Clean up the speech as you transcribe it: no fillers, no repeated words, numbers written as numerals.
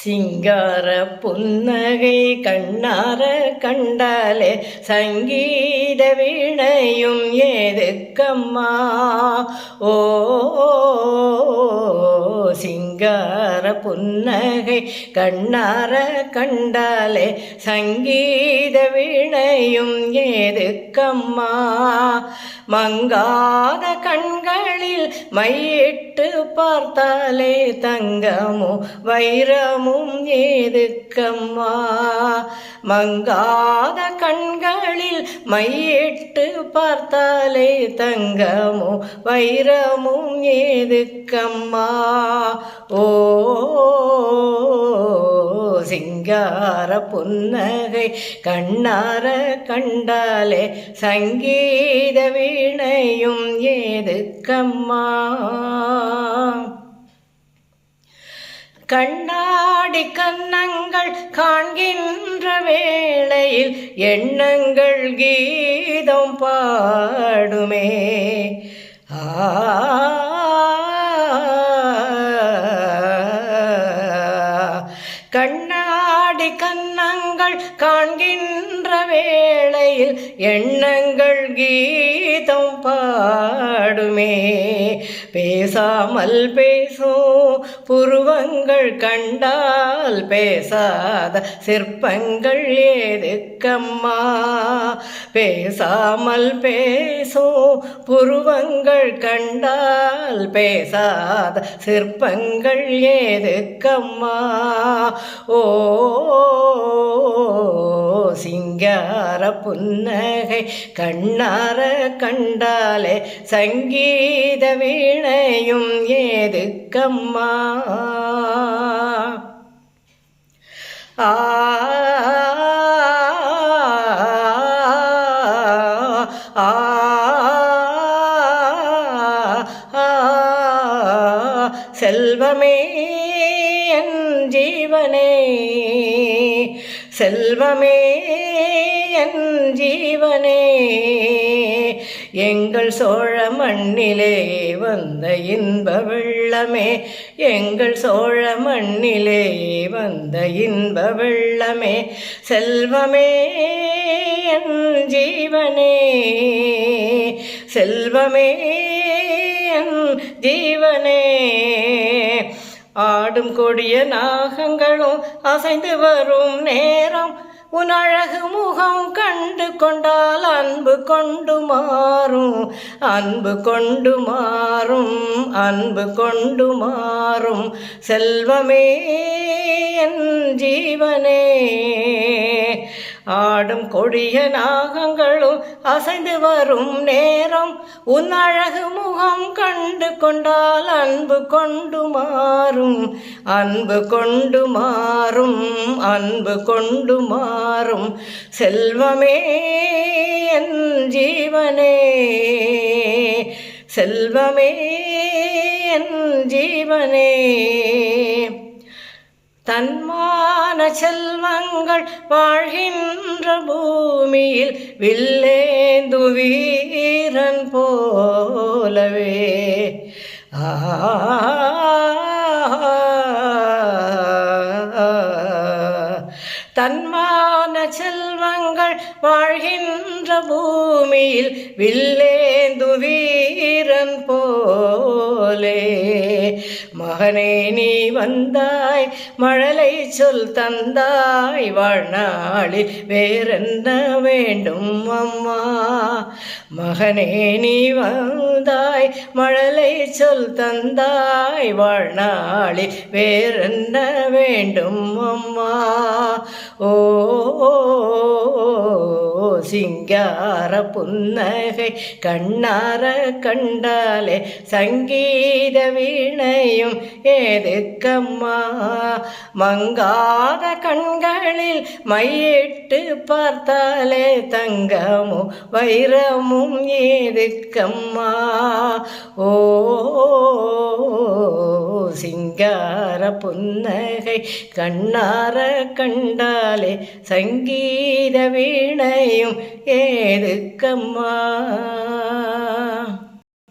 சிங்கார புன்னகை கண்ணார கண்டாலே சங்கீத வீணையும் ஏதுக்கம்மா. ஓ சிங்கார புன்னகை கண்ணார கண்டாலே சங்கீத வீணையும் ஏதுக்கம்மா. மங்காத கண்களில் மையிட்டு பார்த்தாலே தங்கமோ வைரமும் ஏதுக்கம்மா. மங்காத கண்களில் மையிட்டு பார்த்தாலே தங்கமோ வைரமும் ஏதுக்கம்மா. ஓ சிங்கார புன்னகை கண்ணார கண்டாலே சங்கீத வீணையும் ஏதுக்கம்மா. கண்ணாடி கன்னங்கள் காண்கின்ற வேளையில் எண்ணங்கள் கீதம் பாடுமே. கண்ணாடி கன்னங்கள் காண்கின்ற வேளையில் எண்ணங்கள் கீதம் பாடுமே. பேசாமல் பேசும் புருவங்கள் கண்டால் பேசாத சிற்பங்கள் ஏதுக்கம்மா. பேசாமல் பேசும் புருவங்கள் கண்டால் பேசாத சிற்பங்கள் ஏதுக்கம்மா. ஓ சிங்கார புன்னகை கண்ணார கண்டாலே சங்கீத வீணையும் ஏதுக்கம்மா. ஆ செல்வமே என் ஜீவனே, செல்வமே என் ஜீவனே, எங்கள் சோழ மண்ணிலே வந்த இன்ப வெள்ளமே, எங்கள் சோழ மண்ணிலே வந்த இன்ப வெள்ளமே. செல்வமே என் ஜீவனே, செல்வமே என் ஜீவனே. ஆடும் கொடிய நாகங்களும் அசைந்து வரும் நேரம் உன் அழகு முகம் கண்டு கொண்டால் அன்பு கொண்டு மாறும், அன்பு கொண்டு மாறும், அன்பு கொண்டு மாறும். செல்வமே என் ஜீவனே, ஆடும் கொடிய நாகங்களும் அசைந்து வரும் நேரம் உன் அழகு முகம் கண்டு கொண்டால் அன்பு கொண்டு மாறும், அன்பு கொண்டு மாறும், அன்பு கொண்டு மாறும். செல்வமே என் ஜீவனே, செல்வமே என் ஜீவனே. தன்மான செல்வங்கள் வாழ்கின்ற பூமியில் வில்லேந்து வீரன் போலவே. தன்மான செல்வங்கள் வாழ்கின்ற பூமியில் வில்லேந்து வீரன் போலே. மகனே நீ வந்தாய் மழலை சொல் தந்தாய், வாழ்நாளில் வேறென்ன வேண்டும் அம்மா. மகனே நீ வந்தாய் மழலை சொல் தந்தாய், வாழ்நாளில் வேறென்ன வேண்டும் அம்மா. ஓ சிங்கார புன்னகை கண்ணார கண்டாலே சங்கீத வீணையும் ஏதுக்கம்மா. மங்காத கண்களில் மையிட்டு பார்த்தாலே தங்கமோ வைரமும் ஏதுக்கம்மா. ஓ சிங்கார புன்னகை கண்ணார கண்டாலே சங்கீத வீணையும் ஏதுக்கம்மா.